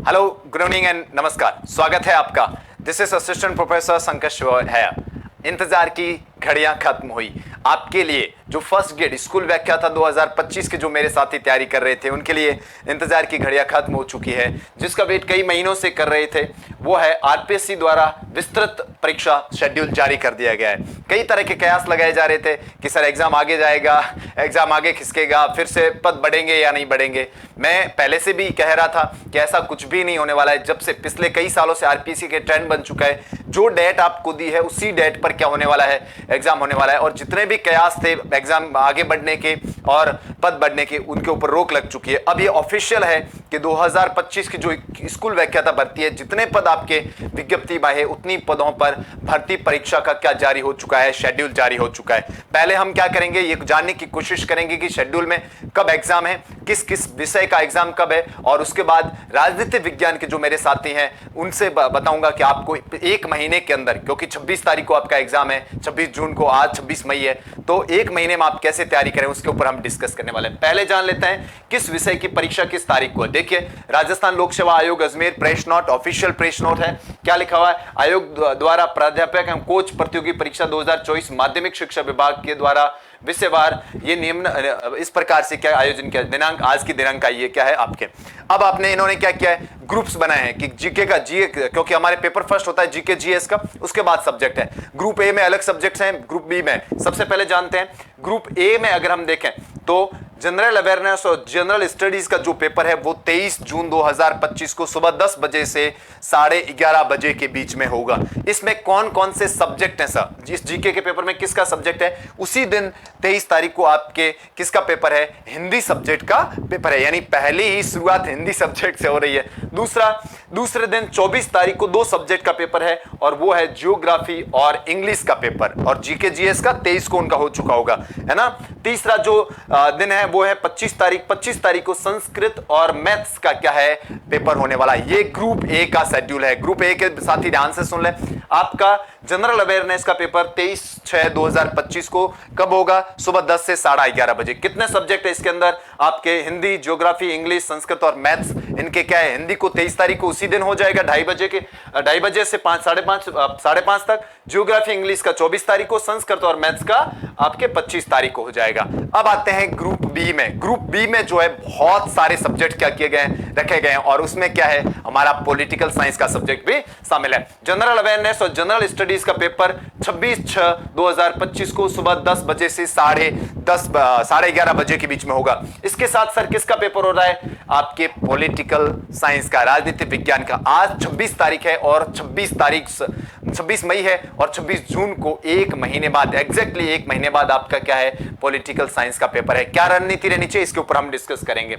Hello, good evening and नमस्कार। स्वागत है आपका। दिस इज असिस्टेंट प्रोफेसर संकश है। इंतजार की घड़ियां खत्म हुई। आपके लिए जो फर्स्ट ग्रेड स्कूल व्याख्याता 2025 के जो मेरे साथी तैयारी कर रहे थे, उनके लिए इंतजार की घड़ियां खत्म हो चुकी है। जिसका वेट कई महीनों से कर रहे थे, वो है आरपीएससी द्वारा विस्तृत परीक्षा शेड्यूल जारी कर दिया गया है। कई तरह के कयास लगाए जा रहे थे कि सर एग्जाम आगे जाएगा, एग्जाम आगे खिसकेगा, फिर से पद बढ़ेंगे या नहीं बढ़ेंगे। मैं पहले से भी कह रहा था कि ऐसा कुछ भी नहीं होने वाला है। जब से पिछले कई सालों से आरपीएससी के ट्रेंड बन चुका है, जो डेट आपको दी है उसी डेट पर क्या होने वाला है, एग्जाम होने वाला है। और जितने भी कयास थे एग्जाम आगे बढ़ने के और पद बढ़ने के, उनके ऊपर रोक लग चुकी है। अब ये ऑफिशियल है कि 2025 की जो स्कूल व्याख्याता भर्ती है, जितने पद आपके विज्ञप्ति में है, उतनी पदों पर भर्ती परीक्षा का क्या जारी हो चुका है, शेड्यूल जारी हो चुका है। पहले हम क्या करेंगे, ये जानने की कोशिश करेंगे कि शेड्यूल में कब एग्जाम है, किस किस विषय का एग्जाम कब है। और उसके बाद राजनीति विज्ञान के जो मेरे साथी हैं, उनसे बताऊंगा कि आपको एक महीने के अंदर, क्योंकि 26 तारीख को आपका एग्जाम है, 26 जून को, आज 26 मई है, तो एक महीने में आप कैसे तैयारी करें उसके ऊपर हम डिस्कस करने वाले हैं। पहले जान लेते हैं किस विषय की परीक्षा किस तारीख को है। देखिए, राजस्थान लोक सेवा आयोग Ajmer press note, official press note है। क्या लिखा हुआ है, आयोग द्वारा प्राध्यापक एवं कोच प्रतियोगी परीक्षा 2024 माध्यमिक शिक्षा विभाग के द्वारा विषयवार ये नियम इस प्रकार से क्या आयोजन किया। दिनांक, आज की दिनांक का ये क्या है आपके। अब आपने इन्होंने क्या किया है, ग्रुप्स बनाए हैं कि जीके का, जी क्योंकि हमारे पेपर फर्स्ट होता है जीके जीएस का, उसके बाद सब्जेक्ट है। ग्रुप ए में अलग सब्जेक्ट्स हैं, ग्रुप बी में। सबसे पहले जानते हैं ग्रुप ए में अगर हम देखें तो जनरल अवेयरनेस और जनरल स्टडीज का जो पेपर है वो 23 जून 2025 को सुबह 10 बजे से 11:30 बजे के बीच में होगा। इसमें कौन कौन से सब्जेक्ट हैं सर, जिस जीके के पेपर में किसका सब्जेक्ट है। उसी दिन 23 तारीख को आपके किसका पेपर है, हिंदी सब्जेक्ट का पेपर है, यानी पहली ही शुरुआत हिंदी सब्जेक्ट से हो रही है। दूसरे दिन 24 तारीख को 2 सब्जेक्ट का पेपर है, और वो है जियोग्राफी और इंग्लिश का पेपर, और जीके जीएस का 23 को उनका हो चुका होगा, है ना। तीसरा जो दिन है वो है 25 तारीख को संस्कृत और मैथ्स का क्या है, पेपर होने वाला है। ये ग्रुप ए का शेड्यूल है। ग्रुप ए के साथी ध्यान से सुन ले, आपका जनरल अवेयरनेस का पेपर 23/6/2025 को कब होगा, सुबह 10 से 11:30 बजे। कितने सब्जेक्ट है इसके अंदर आपके, हिंदी, ज्योग्राफी, इंग्लिश, संस्कृत और मैथ्स। इनके क्या है, हिंदी को 23 तारीख को उसी दिन हो जाएगा 2:30 बजे से 5:30 तक। ज्योग्राफी इंग्लिश का 24 तारीख को, संस्कृत और मैथ्स का आपके 25 तारीख को हो जाएगा। अब आते हैं ग्रुप बी में। ग्रुप बी में जो है बहुत सारे सब्जेक्ट क्या किए गए, रखे गए हैं, और उसमें क्या है, हमारा पॉलिटिकल साइंस का सब्जेक्ट भी शामिल है। जनरल अवेयरनेस और जनरल स्टडीज का पेपर 26/6/2025 को सुबह 10 बजे से 11:30 बजे के बीच में होगा। इसके साथ सर किसका पेपर हो रहा है, आपके पॉलिटिकल साइंस का, राजनीति विज्ञान का। आज 26 तारीख है और 26 मई है, और 26 जून को एक महीने बाद, एग्जैक्टली एक महीने बाद आपका क्या है, पॉलिटिकल साइंस का पेपर है। क्या रणनीति रहनी चाहिए, इसके ऊपर हम डिस्कस करेंगे।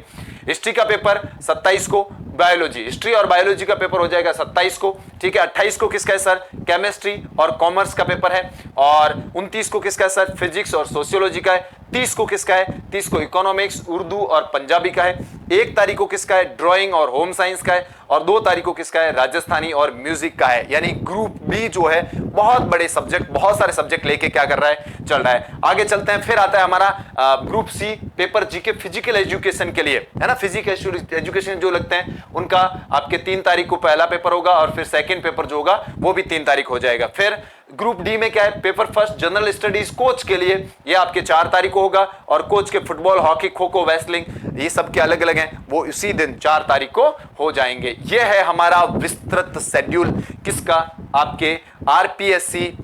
हिस्ट्री का पेपर 27 को, बायोलॉजी, हिस्ट्री और बायोलॉजी का पेपर हो जाएगा 27 को, ठीक है। 28 को किसका है सर, केमिस्ट्री और कॉमर्स का पेपर है, और 29 को किसका है सर, फिजिक्स और सोशियोलॉजी का है। 30 को किसका है, 30 को इकोनॉमिक्स, उर्दू और पंजाबी का है। 1 तारीख को किसका है, ड्राइंग और होम साइंस का है, और 2 तारीख को किसका है, राजस्थानी और म्यूजिक का है। यानी ग्रुप बी जो है बहुत बड़े सब्जेक्ट, बहुत सारे सब्जेक्ट लेके क्या कर रहा है, चल रहा है। आगे चलते हैं, फिर आता है हमारा group C paper GK physical education के लिए, है ना। फिजिकल एजुकेशन जो लगते हैं उनका आपके 3 तारीख को पहला पेपर होगा, और फिर सेकंड पेपर जो होगा वो भी 3 तारीख हो जाएगा। फिर ग्रुप डी में क्या है, paper first general studies coach के लिए, ये आपके 4 तारीख को होगा, और कोच के football, hockey, kho kho, wrestling, ये सब के अलग अलग हैं, वो इसी दिन 4 तारीख को हो जाएंगे। ये है हमारा विस्तृत शेड्यूल किसका, आपके आरपीएससी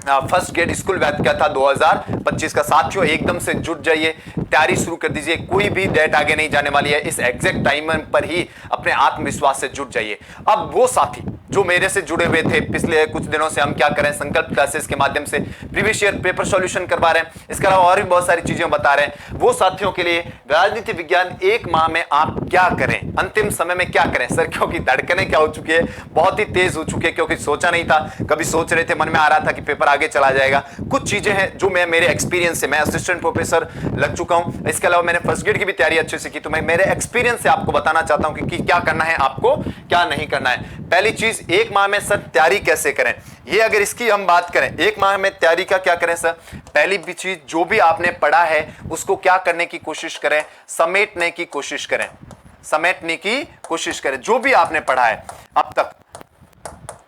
फर्स्ट ग्रेड स्कूल व्याख्याता 2025 का। साथियों एकदम से जुट जाइए, तैयारी शुरू कर दीजिए, कोई भी डेट आगे नहीं जाने वाली है। इस एग्जैक्ट टाइम पर ही अपने आत्मविश्वास से जुट जाइए। अब वो साथी जो मेरे से जुड़े हुए थे पिछले कुछ दिनों से, हम क्या करें, संकल्प क्लासेस के माध्यम से प्रीवियस ईयर पेपर सॉल्यूशन करवा रहे हैं, इसके अलावा और भी बहुत सारी चीजें बता रहे हैं। वो साथियों के लिए राजनीति विज्ञान 1 माह में आप क्या करें, अंतिम समय में क्या करें सर, क्योंकि धड़कनें क्या हो चुकी है, बहुत ही तेज हो चुकी है, क्योंकि सोचा नहीं था, कभी सोच रहे थे, मन में आ रहा था कि पेपर आगे चला जाएगा। कुछ चीजें हैं जो मैं मेरे एक्सपीरियंस से, मैं असिस्टेंट प्रोफेसर लग चुका हूं, इसके अलावा मैंने फर्स्ट ग्रेड की भी तैयारी अच्छे से की, तो मैं मेरे एक्सपीरियंस से आपको बताना चाहता हूं कि क्या करना है आपको, क्या नहीं करना है। पहली चीज, 1 माह में सर तैयारी कैसे करें, ये अगर इसकी हम बात करें, 1 माह में तैयारी का क्या करें सर। पहली भी चीज, जो भी आपने पढ़ा है उसको क्या करने की कोशिश करें, समेटने की कोशिश करें। समेटने की कोशिश करें जो भी आपने पढ़ा है अब तक।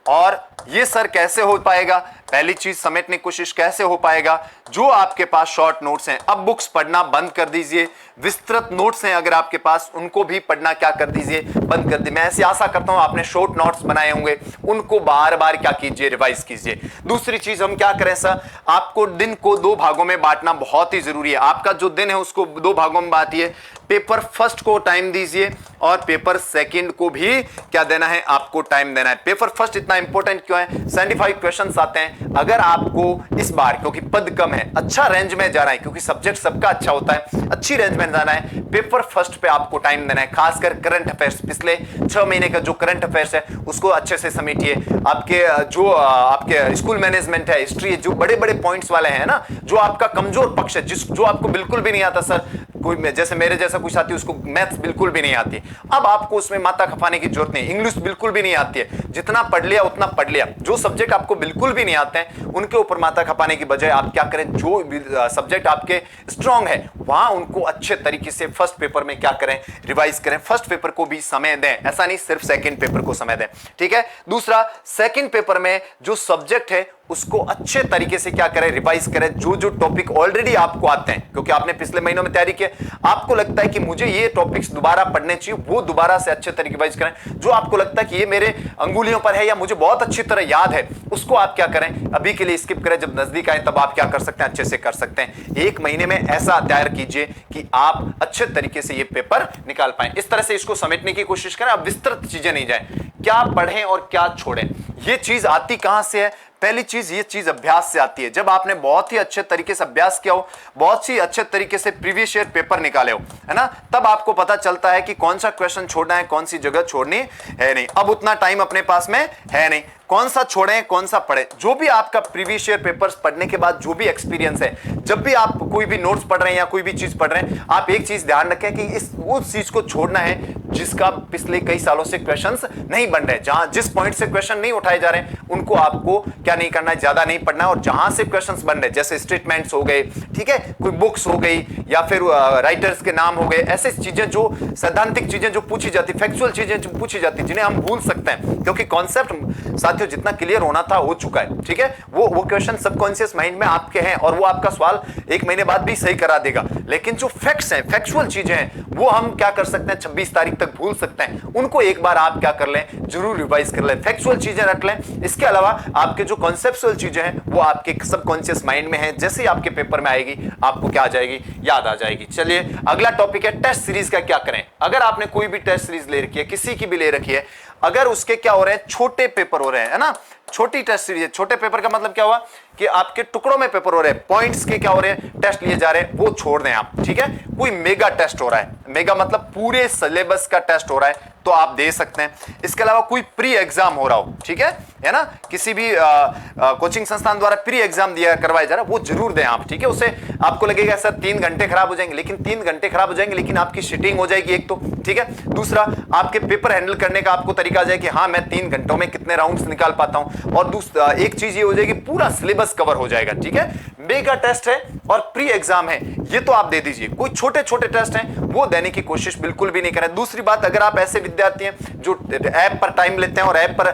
और ये सर कैसे हो पाएगा? पहली चीज समेटने की कोशिश कैसे हो पाएगा? जो आपके पास शॉर्ट नोट्स हैं, अब बुक्स पढ़ना बंद कर दीजिए। विस्तृत नोट्स हैं अगर आपके पास, उनको भी पढ़ना क्या कर दीजिए, बंद कर दीजिए। मैं ऐसी आशा करता हूं आपने शॉर्ट नोट्स बनाए होंगे, उनको बार बार क्या कीजिए, रिवाइज कीजिए। दूसरी चीज हम क्या करें सर, आपको दिन को 2 भागों में बांटना बहुत ही जरूरी है। आपका जो दिन है उसको 2 भागों में बांटिए। पेपर फर्स्ट को टाइम दीजिए और पेपर सेकंड को भी क्या देना है, आपको टाइम देना है। पेपर फर्स्ट इतना इंपॉर्टेंट क्यों है? 75 क्वेश्चंस आते हैं। अगर आपको इस बार, क्योंकि पद कम है, अच्छा रेंज में जाना है, क्योंकि सब्जेक्ट सबका अच्छा होता है, अच्छी रेंज में जाना है, पेपर फर्स्ट पे आपको टाइम देना है। खासकर करंट अफेयर्स, पिछले 6 महीने का जो करंट अफेयर्स है उसको अच्छे से समेटिए। आपके जो आपके स्कूल मैनेजमेंट है, हिस्ट्री, जो बड़े बड़े पॉइंट्स वाले हैं ना, जो आपका कमजोर पक्ष है, जो आपको बिल्कुल भी नहीं आता सर, कोई जैसे मेरे जैसा कुछ साथी उसको मैथ्स बिल्कुल भी नहीं आती, अब आपको उसमें माथा खपाने की जरूरत नहीं। इंग्लिश बिल्कुल भी नहीं आती है, जितना पढ़ लिया उतना पढ़ लिया। जो सब्जेक्ट आपको बिल्कुल भी नहीं आते हैं उनके ऊपर माथा खपाने की बजाय आप क्या करें, जो सब्जेक्ट आपके स्ट्रांग है वहां उनको अच्छे तरीके से फर्स्ट पेपर में क्या करें, रिवाइज करें। फर्स्ट पेपर को भी समय दें, ऐसा नहीं सिर्फ सेकंड पेपर को समय दें, ठीक है। दूसरा, सेकंड पेपर में जो सब्जेक्ट है उसको अच्छे तरीके से क्या करें, रिवाइज करें। जो जो टॉपिक ऑलरेडी आपको आते हैं, क्योंकि आपने पिछले महीनों में तैयारी की, आपको लगता है कि मुझे ये टॉपिक्स दोबारा पढ़ने चाहिए, वो दोबारा से अच्छे तरीके रिवाइज करें। जो आपको लगता है कि ये मेरे अंगुलियों पर है या मुझे बहुत अच्छी तरह याद है, उसको आप क्या करें, अभी के लिए स्किप करें। जब नजदीक आए तब आप क्या कर सकते हैं, अच्छे से कर सकते हैं। 1 महीने में ऐसा तैयार कीजिए कि आप अच्छे तरीके से ये पेपर निकाल पाए। इस तरह से इसको समेटने की कोशिश करें। अब विस्तृत चीजें नहीं जाए, क्या पढ़ें और क्या छोड़ें। ये चीज आती कहां से है? पहली चीज, ये चीज अभ्यास से आती है। जब आपने बहुत ही अच्छे तरीके से अभ्यास किया हो, बहुत सी अच्छे तरीके से प्रीवियस ईयर पेपर निकाले हो, है ना, तब आपको पता चलता है कि कौन सा क्वेश्चन छोड़ना है, कौन सी जगह छोड़नी है नहीं। अब उतना टाइम अपने पास में है नहीं, कौन सा छोड़ें कौन सा पढ़े। जो भी आपका प्रीवियस ईयर पेपर्स पढ़ने के बाद जो भी एक्सपीरियंस है, जब भी आप कोई भी नोट्स पढ़ रहे हैं या कोई भी चीज पढ़ रहे हैं, आप एक चीज ध्यान रखें कि उस चीज को छोड़ना है जिसका पिछले कई सालों से क्वेश्चंस नहीं बन रहे, जहां जिस पॉइंट से क्वेश्चन नहीं उठाए जा रहे हैं उनको आपको क्या नहीं करना है, ज्यादा नहीं पढ़ना है। और जहां से क्वेश्चंस बन रहे, जैसे स्टेटमेंट्स हो गए, ठीक है, कोई बुक्स हो गई या फिर राइटर्स के नाम हो गए, ऐसे चीजें जो सैद्धांतिक चीजें जो पूछी जाती, फैक्चुअल चीजें जो पूछी जाती, जिन्हें हम भूल सकते हैं, क्योंकि कॉन्सेप्ट साथियों जितना क्लियर होना था हो चुका है, ठीक है। वो क्वेश्चन सबकॉन्शियस माइंड में आपके हैं और वो आपका सवाल 1 महीने बाद भी सही करा देगा। लेकिन जो फैक्ट्स हैं, फैक्चुअल चीजें हैं, वो हम क्या कर सकते हैं, 26 तारीख तक भूल सकते हैं। उनको एक बार आप क्या कर लें, जरूर रिवाइज कर लें, फैक्चुअल चीजें रख लें। इसके अलावा आपके जो कॉन्सेप्चुअल चीजें हैं वो आपके सबकॉन्शियस माइंड में है, जैसे ही आपके पेपर में आएगी आपको क्या आ जाएगी, याद आ जाएगी। चलिए अगला टॉपिक है टेस्ट सीरीज का क्या करें। अगर आपने कोई भी टेस्ट सीरीज ले रखी है, किसी की भी ले रखी है, अगर उसके क्या हो रहे हैं, छोटे पेपर हो रहे हैं, है ना, छोटी टेस्ट सीरीज है। छोटे पेपर का मतलब क्या हुआ कि आपके टुकड़ों में पेपर हो रहे हैं, पॉइंट्स के क्या हो रहे हैं, टेस्ट लिए जा रहे हैं, वो छोड़ दें आप, ठीक है। कोई मेगा टेस्ट हो रहा है, मेगा मतलब पूरे सिलेबस का टेस्ट हो रहा है, तो आप दे सकते हैं। इसके अलावा कोई प्री एग्जाम हो रहा हो, ठीक है ना, किसी भी कोचिंग संस्थान द्वारा प्री एग्जाम दिया करवाया जा रहा है, वो जरूर दें आप, ठीक है। उससे आपको लगेगा सर 3 घंटे खराब हो जाएंगे, लेकिन 3 घंटे खराब हो जाएंगे लेकिन आपकी सीटिंग हो जाएगी एक तो, ठीक है। दूसरा, आपके पेपर हैंडल करने का आपको तरीका आ जाए कि हाँ मैं 3 घंटों में कितने राउंड्स निकाल पाता हूं। और दूसरा एक चीज ये हो जाएगी, पूरा सिलेबस कवर हो जाएगा, ठीक है। मेगा टेस्ट है और प्री एग्जाम है, ये तो आप दे दीजिए। कोई छोटे छोटे टेस्ट हैं वो देने की कोशिश बिल्कुल भी नहीं करें। दूसरी बात, अगर आप ऐसे विद्यार्थी हैं जो ऐप पर टाइम लेते हैं और ऐप पर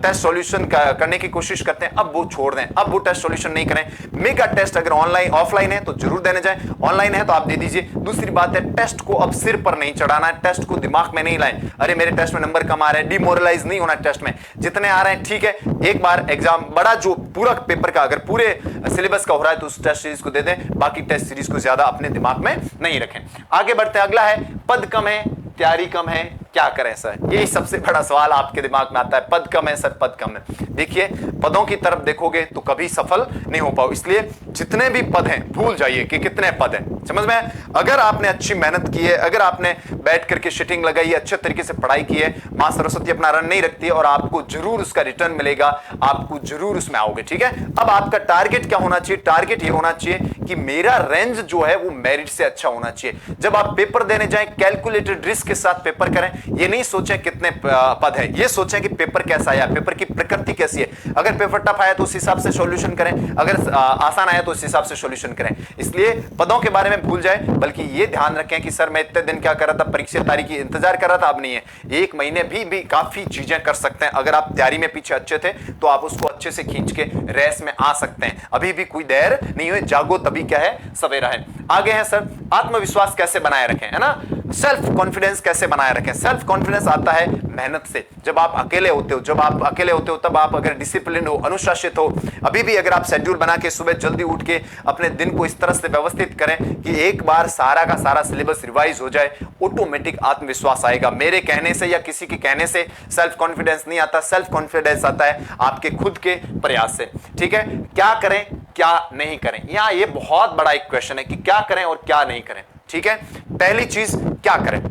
टेस्ट सॉल्यूशन करने की कोशिश करते हैं, अब वो छोड़ दें, अब वो टेस्ट सॉल्यूशन नहीं करें। मेगा टेस्ट अगर ऑनलाइन ऑफलाइन है तो जरूर देने जाएं, ऑनलाइन है तो आप दे दीजिए। दूसरी बात है, टेस्ट को अब सिर पर नहीं चढ़ाना है, टेस्ट को दिमाग में नहीं लाएं, अरे मेरे टेस्ट में नंबर कम आ रहे हैं, डिमोरलाइज नहीं होना टेस्ट में, जितने आ रहे हैं ठीक है। एक बार एग्जाम बड़ा जो पूरा पेपर का अगर पूरे सिलेबस का हो रहा है तो उस टेस्ट सीरीज को दे दें, बाकी टेस्ट सीरीज को ज्यादा अपने दिमाग में नहीं रखें। आगे बढ़ते हैं, अगला है पद कम है, तैयारी कम है, क्या करें सर। यही सबसे बड़ा सवाल आपके दिमाग में आता है, पद कम है सर, पद कम है। देखिए पदों की तरफ देखोगे तो कभी सफल नहीं हो पाओ, इसलिए जितने भी पद हैं भूल जाइए कि कितने पद हैं, समझ में। अगर आपने अच्छी मेहनत की है, अगर आपने बैठ करके शिटिंग लगाई है, अच्छे तरीके से पढ़ाई की है, मां सरस्वती अपना रन नहीं रखती है और आपको जरूर उसका रिटर्न मिलेगा, आपको जरूर उसमें आओगे, ठीक है। अब आपका टारगेट क्या होना चाहिए, टारगेट ये होना चाहिए कि मेरा रेंज जो है वो मेरिट से अच्छा होना चाहिए। जब आप पेपर देने जाएं, कैलकुलेटेड रिस्क के साथ पेपर करें, ये नहीं सोचें कितने पद है, ये सोचें कि पेपर कैसा आया, पेपर की प्रकृति कैसी है। अगर पेपर टफ आया तो उस हिसाब से सॉल्यूशन करें, अगर आसान आया तो उस हिसाब से सॉल्यूशन करें। इसलिए पदों के बारे में में भूल जाए, बल्कि ये ध्यान रखें कि सर मैं इतने दिन क्या कर रहा था, परीक्षा तारीख की इंतजार कर रहा था। अब नहीं है, 1 महीने भी काफी चीजें कर सकते हैं। अगर आप तैयारी में पीछे अच्छे थे तो आप उसको अच्छे से खींच के रेस में आ सकते हैं। अभी भी कोई देर नहीं हुई, जागो तभी क्या है, सवेरा है। आगे है सर, आत्मविश्वास कैसे बनाए रखें, है ना, सेल्फ कॉन्फिडेंस कैसे बनाए रखें। सेल्फ कॉन्फिडेंस आता है मेहनत से। जब आप अकेले होते हो, तब आप अगर डिसिप्लिन हो, अनुशासित हो, अभी भी अगर आप शेड्यूल बना के सुबह जल्दी उठ के अपने दिन को इस तरह से व्यवस्थित करें कि एक बार सारा का सारा सिलेबस रिवाइज हो जाए, ऑटोमेटिक आत्मविश्वास आएगा। मेरे कहने से या किसी के कहने से सेल्फ कॉन्फिडेंस नहीं आता। सेल्फ कॉन्फिडेंस आता है आपके खुद के प्रयास से। ठीक है, क्या करें क्या नहीं करें, यहां ये बहुत बड़ा एक क्वेश्चन है कि क्या करें और क्या नहीं करें। ठीक है, पहली चीज क्या करें,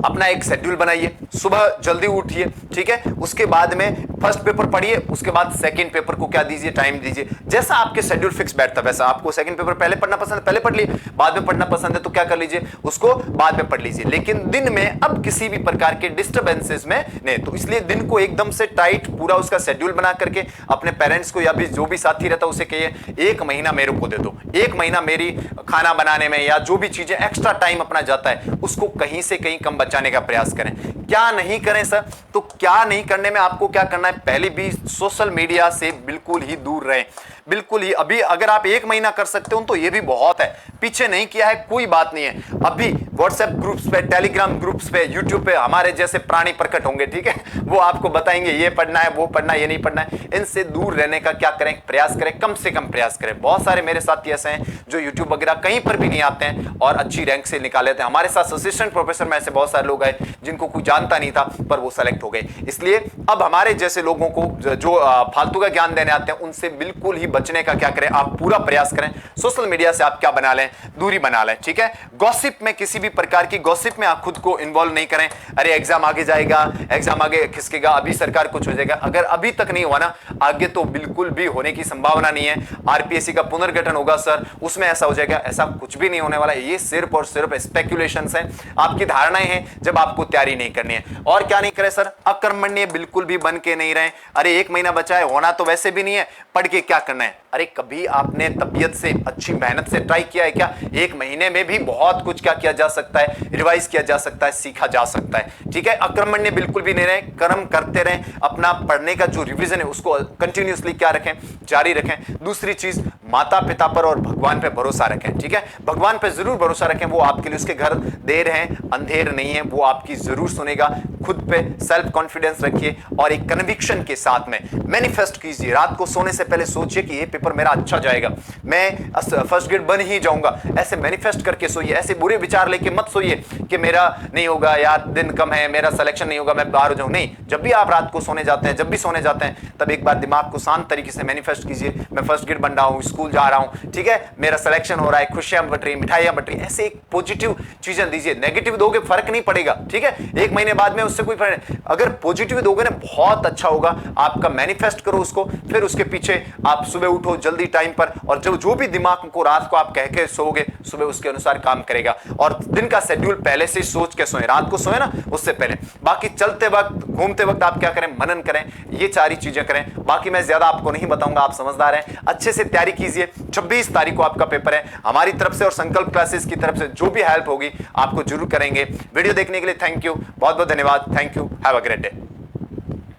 अपना एक शेड्यूल बनाइए, सुबह जल्दी उठिए। ठीक है, उसके बाद में फर्स्ट पेपर पढ़िए, उसके बाद सेकंड पेपर को क्या दीजिए, टाइम दीजिए। जैसा आपके शेड्यूल फिक्स बैठता है वैसा। आपको सेकंड पेपर पहले पढ़ना पसंद है, पहले पढ़ लिए, बाद में पढ़ना पसंद है तो क्या कर लीजिए, उसको बाद में पढ़ लीजिए। लेकिन दिन में अब किसी भी प्रकार के डिस्टर्बेंसेस में नहीं, तो इसलिए दिन को एकदम से टाइट पूरा उसका शेड्यूल बना करके अपने पेरेंट्स को या भी जो भी साथी रहता है उसे कहिए 1 महीना मेरे को दे दो, 1 महीना मेरी खाना बनाने में या जो भी चीजें एक्स्ट्रा टाइम अपना जाता है उसको कहीं से कहीं कम बचाने का प्रयास करें। क्या नहीं करें सर, तो क्या नहीं करने में आपको क्या करना है, पहले भी सोशल मीडिया से बिल्कुल ही दूर रहें। बिल्कुल ही, अभी अगर आप 1 महीना कर सकते हो तो ये भी बहुत है। पीछे नहीं किया है कोई बात नहीं है। अभी व्हाट्सएप ग्रुप्स पे, टेलीग्राम ग्रुप्स पे, यूट्यूब पे हमारे जैसे प्राणी प्रकट होंगे, ठीक है, वो आपको बताएंगे ये पढ़ना है, वो पढ़ना है, ये नहीं पढ़ना है। इनसे दूर रहने का क्या करें, प्रयास करें, कम से कम प्रयास करें। बहुत सारे मेरे साथी ऐसे हैं जो यूट्यूब वगैरह कहीं पर भी नहीं आते हैं और अच्छी रैंक से निकाल लेते हैं। हमारे साथ असिस्टेंट प्रोफेसर में ऐसे बहुत सारे लोग आए जिनको कोई जानता नहीं था पर वो सेलेक्ट हो गए। इसलिए अब हमारे जैसे लोगों को जो फालतू का ज्ञान देने आते हैं उनसे बिल्कुल ही बचने का क्या करें, आप पूरा प्रयास करें। सोशल मीडिया से आप क्या बना लें, दूरी बना लें। ठीक है, गॉसिप में, किसी भी प्रकार की गॉसिप में आप खुद को इन्वॉल्व नहीं करें। अरे एग्जाम आगे जाएगा, एग्जाम आगे खिसकेगा, अभी सरकार कुछ हो जाएगा, अगर अभी तक नहीं हुआ ना, आगे तो बिल्कुल भी होने की संभावना नहीं है। आरपीएससी का पुनर्गठन होगा सर, उसमें ऐसा हो जाएगा, ऐसा कुछ भी नहीं होने वाला। ये सिर्फ और सिर्फ स्पेक्युलेशंस हैं, आपकी धारणाएं हैं जब आपको तैयारी नहीं करनी है। और क्या नहीं करें सर, अकर्मण्य बिल्कुल भी बन के नहीं रहे। अरे 1 महीना बचा है, होना तो वैसे भी नहीं है, पढ़ के क्या करना है। अरे कभी आपने तबीयत से, अच्छी मेहनत से ट्राई किया है क्या? 1 महीने में भी बहुत कुछ क्या किया जा सकता है, रिवाइज किया जा सकता है, सीखा जा सकता है। ठीक है, अकर्मण्य बिल्कुल भी नहीं रहे, कर्म करते रहें। अपना पढ़ने का जो रिवीजन है उसको कंटिन्यूअसली क्या रखें, जारी रखें। दूसरी चीज, माता पिता पर और भगवान पे भरोसा रखें। ठीक है, भगवान पे जरूर भरोसा रखें, वो आपके लिए, उसके घर देर है अंधेर नहीं है, वो आपकी जरूर सुनेगा। खुद पे सेल्फ कॉन्फिडेंस रखिए और एक कन्विक्शन के साथ में मैनिफेस्ट कीजिए। रात को सोने से पहले सोचिए कि ये पेपर मेरा अच्छा जाएगा, मैं फर्स्ट ग्रेड बन ही जाऊंगा। ऐसे मैनिफेस्ट करके सोइए। ऐसे बुरे विचार लेके मत सोइए कि मेरा नहीं होगा यार, दिन कम है, मेरा सिलेक्शन नहीं होगा, मैं बाहर हो जाऊं। नहीं, जब भी आप रात को सोने जाते हैं, जब भी सोने जाते हैं, तब एक बार दिमाग को शांत तरीके से मैनिफेस्ट कीजिए, मैं फर्स्ट ग्रेड बन रहा हूं, स्कूल जा रहा हूं, ठीक है, मेरा सिलेक्शन हो रहा है, खुशियां बट रही, मिठाइयां बट रही। ऐसे एक पॉजिटिव चीजें दीजिए। नेगेटिव दोगे फर्क नहीं पड़ेगा। ठीक है, 1 महीने बाद में उससे कोई फर्क नहीं। अगर पॉजिटिव दोगे ना, बहुत अच्छा होगा। आपका मैनिफेस्ट करो उसको, फिर उसके पीछे आप सुबह उठो जल्दी टाइम पर, और जो भी दिमाग को रात को आप कह के सोओगे, सुबह उसके अनुसार काम करेगा। और दिन का शेड्यूल पहले से सोच के सोए, रात को सोए ना उससे पहले। बाकी चलते वक्त, घूमते वक्त आप क्या करें, मनन करें, ये सारी चीजें करें। बाकी मैं ज्यादा आपको नहीं बताऊंगा, आप समझदार हैं। अच्छे से तैयारी कीजिए। 26 तारीख को आपका पेपर है। हमारी तरफ से और संकल्प क्लासेस की तरफ से जो भी हेल्प होगी आपको जरूर करेंगे। वीडियो देखने के लिए थैंक यू, बहुत बहुत धन्यवाद। Thank you, have a great day.